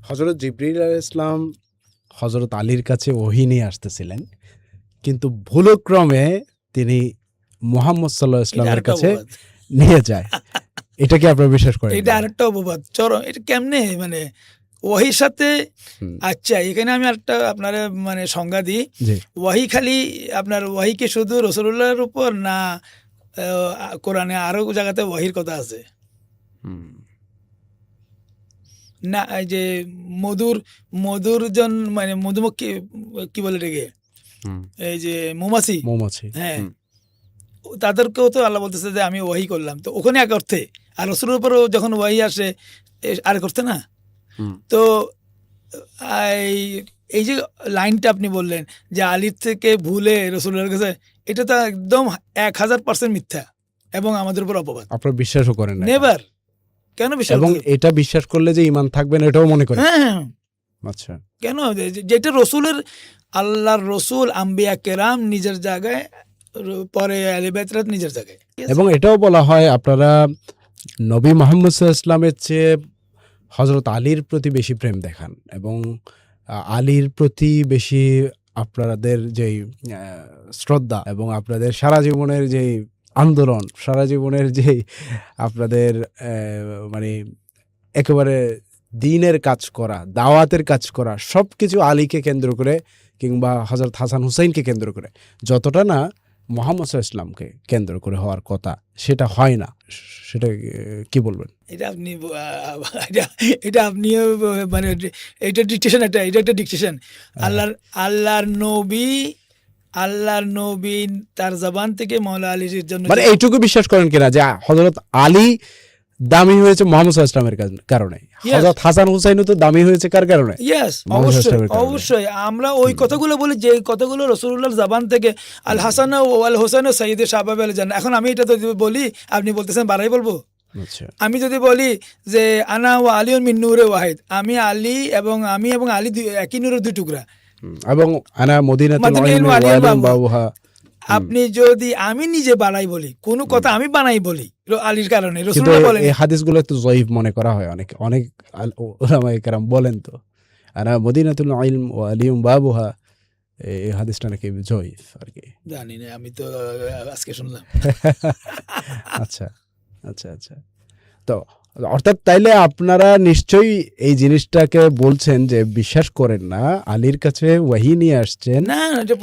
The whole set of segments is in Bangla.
হযরত জিবরিল আলাইহিস সালাম হযরত আলীর কাছে ওহী নিয়ে আসতেছিলেন, কিন্তু ভুলক্রমে তিনি মুহাম্মদ সাল্লাল্লাহু আলাইহি এটা ওয়াসাল্লামের আরেকটা কাছে অপবাদ। নিয়ে যায়। এটা কি আপনারা বিশ্বাস করেন এটা কিনা? আরেকটা অপবাদ চরম। এটা কেমনে মানে ওয়াহির সাথে হুম, আচ্ছা এখানে আমি আরেকটা আপনারা মানে সংজ্ঞা দিই। জি। ওয়াহি খালি আপনার ওয়াহি কি শুধু রাসূলুল্লাহর উপর না কোরআনে আরো জায়গাতে ওয়াহির কথা আছে? হুম, না এই যে মধুর জন মানে মধুমক্ষী কি বলে এটাকে? হুম। এই যে মৌমাছি, মৌমাছি। হ্যাঁ, হুম, তাদেরকেও তো আল্লাহ বলতেছে যে আমি ওয়াহি করলাম। তো ওখানে এক অর্থে। আর রাসূলের উপরেও যখন ওয়াহি আসে আরেক অর্থে না? হুম। তো এই এই যে লাইনটা আপনি বললেন যে আলীর থেকে ভুলে রাসূলের কাছে, এটা তো একদম 1000% মিথ্যা এবং আমাদের উপর অপবাদ। আপনারা বিশ্বাসও করেন না এটা? নেভার। কেন বিশ্বাস এবং করতে হবে? এটা বিশ্বাস করলে যে ঈমান থাকবে না এটাও মনে করেন? হ্যাঁ, হ্যাঁ। আচ্ছা। কেন? যেটা রসুলের, আল্লাহর রসুল আম্বিয়া কেরাম নিজের জায়গায়, পরে আহলে বাইতরা নিজের জায়গায়। এবং এটাও বলা হয় আপনারা নবী মুহাম্মদ সাল্লাল্লাহু আলাইহি ওয়াসাল্লামের চেয়ে হযরত আলীর প্রতি বেশি প্রেম দেখান এবং আলীর প্রতি বেশি আপনাদের যেই শ্রদ্ধা এবং আপনাদের সারা জীবনের যেই আন্দোলন, সারা জীবনের যেই আপনাদের মানে একেবারে দ্বীনের কাজ করা, দাওয়াতের কাজ করা সবকিছু আলীকে কেন্দ্র করে কিংবা হযরত হাসান হুসাইনকে কেন্দ্র করে, যতটা না মুহাম্মদ সাল্লাল্লাহু আলাইহি ওয়াসাল্লামকে কেন্দ্র করে হওয়ার কথা সেটা হয় না। সেটা কি বলবেন? এটা আপনি এটা আপনি মানে এটা ডিকটেশন, এটা একটা ডিকটেশন। আল্লাহর নবী তার জবান থেকে মাওলা আলীর জন্য মানে এইটুকু বিশ্বাস করেন কিনা যে হযরত আলী দামি হয়েছে মুহাম্মদ সাল্লাল্লাহু আলাইহি ওয়াসাল্লামের কারণে, হযরত হাসান হুসাইনও তো দামি হয়েছে কার কারণে? ইয়েস, মুহাম্মদ সাল্লাল্লাহু অবশ্যই আলাইহি ওয়াসাল্লামের কারণে। অবশ্যই আমরা ওই কথাগুলো বলি যে কথাগুলো রাসূলুল্লাহর জবান থেকে আল হাসান ও আল হোসেন ও সাইয়্যিদে শাবাব আল জান্নাহ। এখন আমি এটা যদি বলি আপনি বলতেছেন বাড়াই বলবো? আচ্ছা। আমি যদি বলি যে আনা ওয়া আলিউন মিন নূরে ওয়াহিদ, আমি এবং আলী একই নূরের দুই টুকরা। এবং আনা মদিনাতুল মাদিনাতুল ইলমি ওয়া আলিয়ান আলিম বাবুহা। বাবুহা। আপনি যদি আমি নিজে বাড়াই বলি, কোনো কথা আমি বানাই বলি আলীর কারণে, কিন্তু রাসূলুল্লাহ বলেন। এই হাদিসগুলো তো জয়ীফ মনে করা হয় অনেক অনেক উলামায়ে কেরাম বলেন তো আনা মদিনাতুল ইলম ওয়া আলিম বাবুহা, এই হাদিসটা নাকি জয়ীফ আর কি। জানি না, আমি তো আজকে শুনলাম। আচ্ছা, আচ্ছা, আচ্ছা। তো অর্থাৎ তাইলে আপনারা নিশ্চয়ই এই জিনিসটাকে বলছেন যে বিশ্বাস করেন না, আলীর কাছে ওয়াহী নিয়ে আসছেন। না, এটা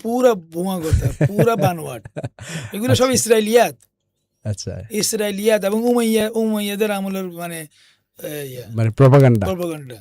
পুরা বোমা কথা, পুরা বানোয়াট। এগুলো সব ইসরাইলিয়াত আচ্ছা, এবং উমাইয়াদের আমলের মানে মানে প্রপাগান্ডা। প্রপাগান্ডা।